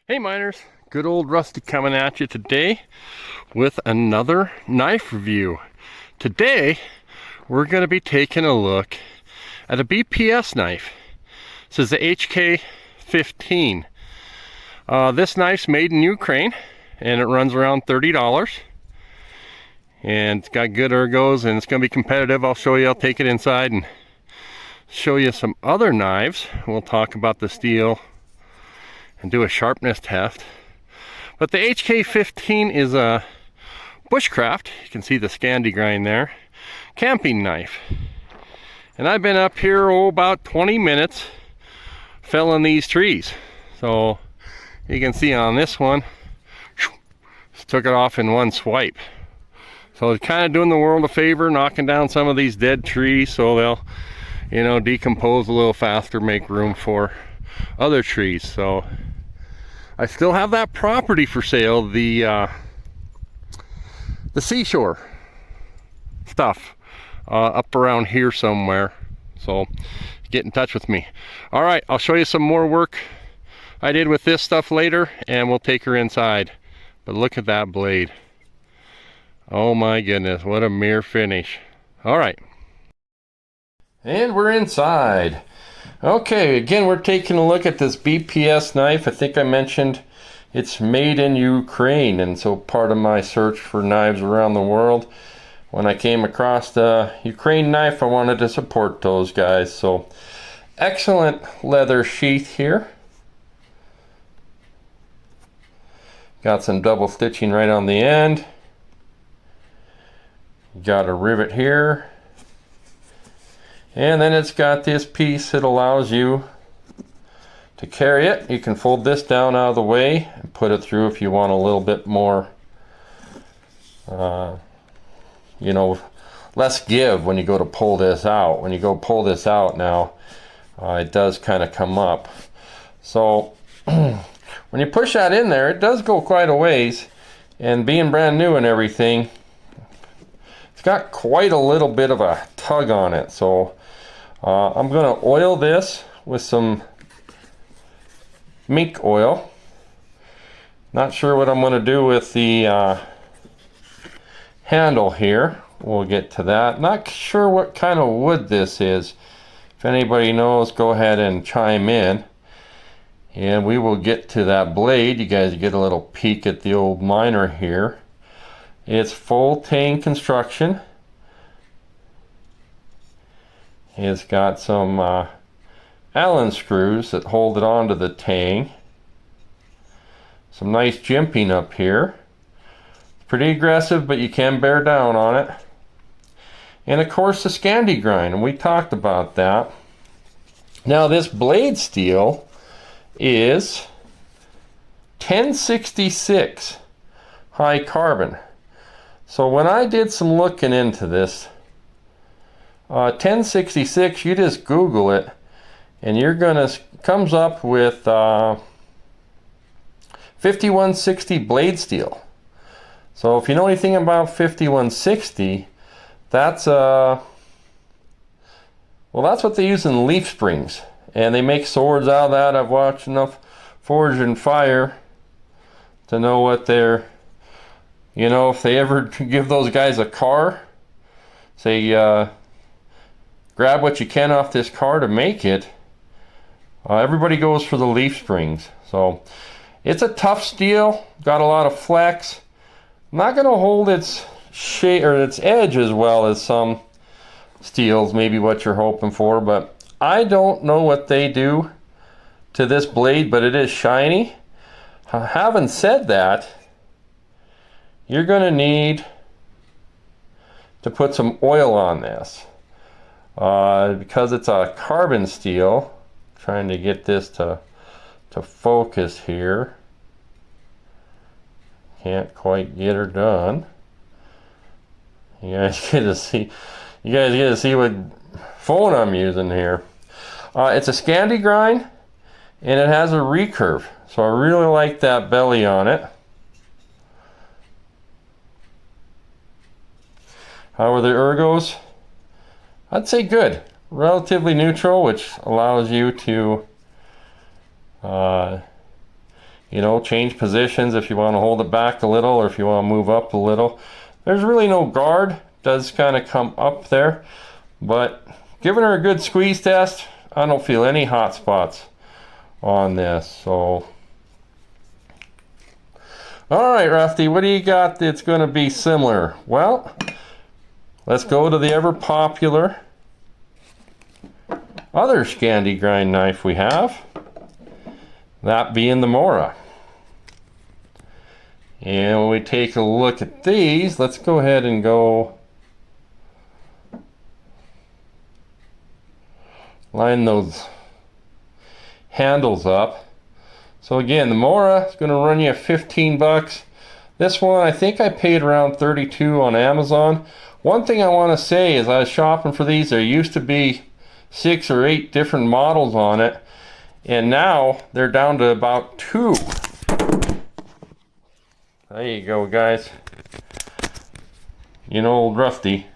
Hey miners, good old Rusty coming at you today with another knife review. Today we're going to be taking a look at a BPS knife. This is the HK15. This knife's made in Ukraine and it runs around $30. And it's got good ergos and it's going to be competitive. I'll show you, I'll take it inside and show you some other knives. We'll talk about the steel and do a sharpness test. But the HK15 is a Bushcraft. You can see the Scandinavian there. Camping knife. And I've been up here about 20 minutes felling these trees. So you can see on this one, just took it off in one swipe. So it's kind of doing the world a favor, knocking down some of these dead trees so they'll, you know, decompose a little faster, make room for other trees. So I still have that property for sale, the seashore stuff up around here somewhere. So get in touch with me. All right, I'll show you some more work I did with this stuff later and we'll take her inside. But look at that blade. Oh my goodness, what a mere finish. All right. And we're inside. Okay, again, we're taking a look at this BPS knife. I think I mentioned it's made in Ukraine, and so part of my search for knives around the world, when I came across the Ukraine knife, I wanted to support those guys. So excellent leather sheath here. Got some double stitching right on the end. Got a rivet here. And then it's got this piece that allows you to carry it. You can fold this down out of the way and put it through if you want a little bit more, you know, less give when you go to pull this out. When you go pull this out now, it does kind of come up. So when you push that in there, it does go quite a ways. And being brand new and everything, it's got quite a little bit of a tug on it. So I'm going to oil this with some mink oil. Not sure what I'm going to do with the handle here. We'll get to that. Not sure what kind of wood this is. If anybody knows, go ahead and chime in. And we will get to that blade. You guys get a little peek at the old miner here. It's full tang construction. It's got some Allen screws that hold it onto the tang. Some nice jimping up here. Pretty aggressive, but you can bear down on it. And of course the Scandinavian, and we talked about that. Now this blade steel is 1066 high carbon. So when I did some looking into this, 1066, you just Google it and you're gonna, comes up with 5160 blade steel. So if you know anything about 5160, that's well, that's what they use in leaf springs, and they make swords out of that. I've watched enough Forge and Fire to know what they're, you know, if they ever give those guys a car, say grab what you can off this car to make it, everybody goes for the leaf springs. So it's a tough steel, got a lot of flex. Not going to hold its shape or its edge as well as some steels, maybe what you're hoping for, but I don't know what they do to this blade, but it is shiny. Having said that, you're going to need to put some oil on this. Because it's a carbon steel, trying to get this to focus here. Can't quite get her done. You guys get to see what phone I'm using here. It's a Scandinavian and it has a recurve. So I really like that belly on it. How are the ergos? I'd say good. Relatively neutral, which allows you to you know, change positions if you want to hold it back a little or if you want to move up a little. There's really no guard. It does kind of come up there, but giving her a good squeeze test, I don't feel any hot spots on this. So all right, Rusty, what do you got that's going to be similar? Well, let's go to the ever popular other Scandi grind knife we have, that being the Mora. And when we take a look at these, let's go ahead and go line those handles up. So again, the Mora is going to run you 15 bucks. This one, I think I paid around 32 on Amazon. One thing I want to say is I was shopping for these. There used to be 6 or 8 different models on it, and now they're down to about 2. There you go, guys. You know, old Rusty,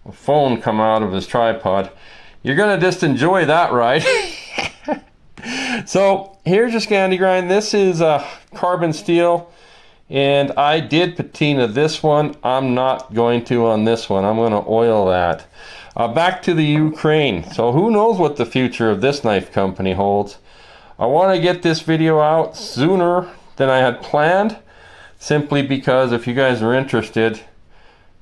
a phone come out of his tripod. You're gonna just enjoy that, right? So here's your Scandi grind. This is carbon steel, and I did patina this one. I'm not going to on this one. I'm going to oil that. Back to the Ukraine. So who knows what the future of this knife company holds. I want to get this video out sooner than I had planned, simply because if you guys are interested,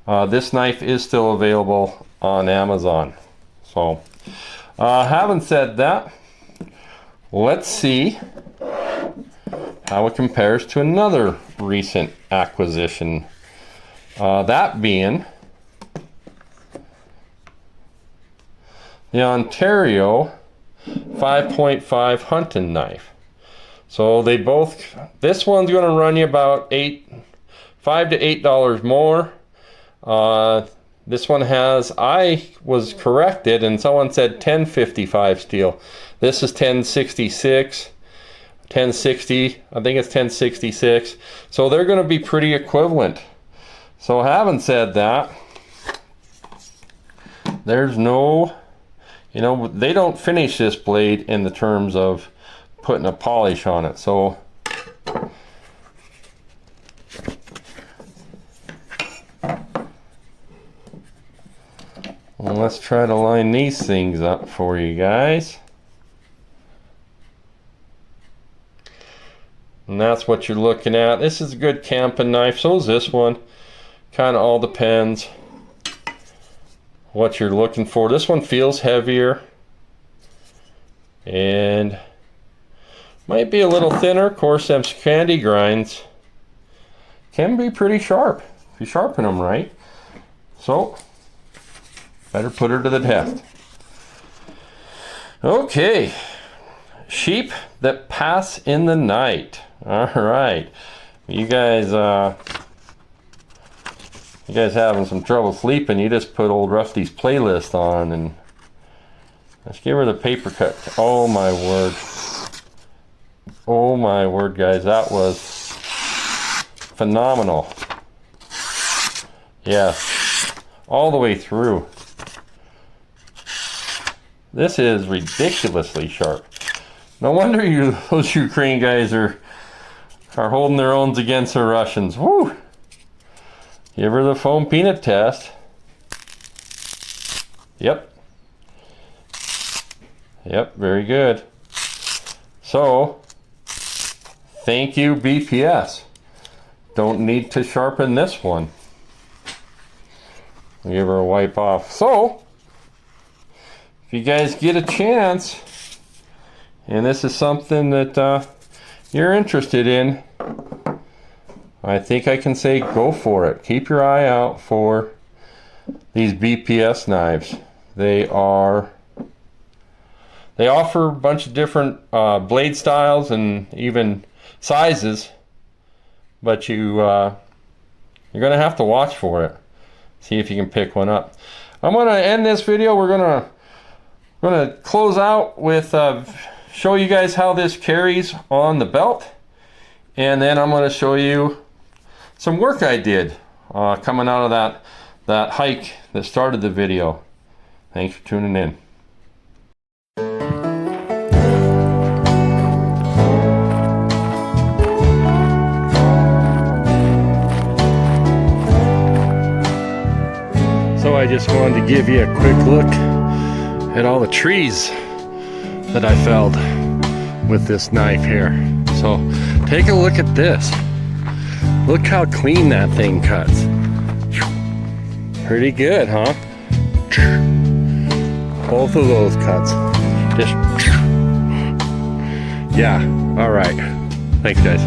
this knife is still available on Amazon. So having said that, let's see how it compares to another recent acquisition, that being the Ontario 5.5 hunting knife. So they both, this one's going to run you about $5 to $8 more. This one has, I was corrected and someone said 1055 steel. This is 1066, 1060, I think it's 1066. So they're going to be pretty equivalent. So having said that, there's no, you know, they don't finish this blade in the terms of putting a polish on it. So well, let's try to line these things up for you guys. And that's what you're looking at. This is a good camping knife. So is this one. Kind of all depends what you're looking for. This one feels heavier and might be a little thinner. Of course, them Scandi grinds can be pretty sharp if you sharpen them right. So better put her to the test. Okay, sheep that pass in the night. All right, you guys having some trouble sleeping, you just put old Rusty's playlist on and let's give her the paper cut. Oh my word. Oh my word, guys, that was phenomenal. Yeah, all the way through. This is ridiculously sharp. No wonder those Ukraine guys are holding their own against the Russians. Woo! Give her the foam peanut test. Yep. Yep, very good. So, thank you, BPS. Don't need to sharpen this one. I'll give her a wipe off. So, if you guys get a chance, and this is something that you're interested in, I think I can say go for it. Keep your eye out for these BPS knives. They offer a bunch of different blade styles and even sizes, but you're gonna have to watch for it. See if you can pick one up. I'm gonna end this video. We're gonna close out with show you guys how this carries on the belt, and then I'm gonna show you some work I did coming out of that hike that started the video. Thanks for tuning in. I just wanted to give you a quick look at all the trees that I felled with this knife here. So take a look at this. Look how clean that thing cuts. Pretty good, huh? Both of those cuts. Just, yeah, all right. Thanks, guys.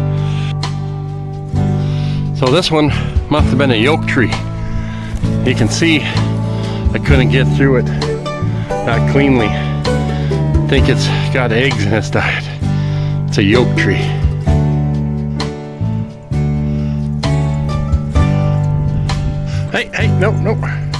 So this one must have been a yoke tree. You can see I couldn't get through it that cleanly. I think it's got eggs in its diet. It's a yoke tree. Hey, no.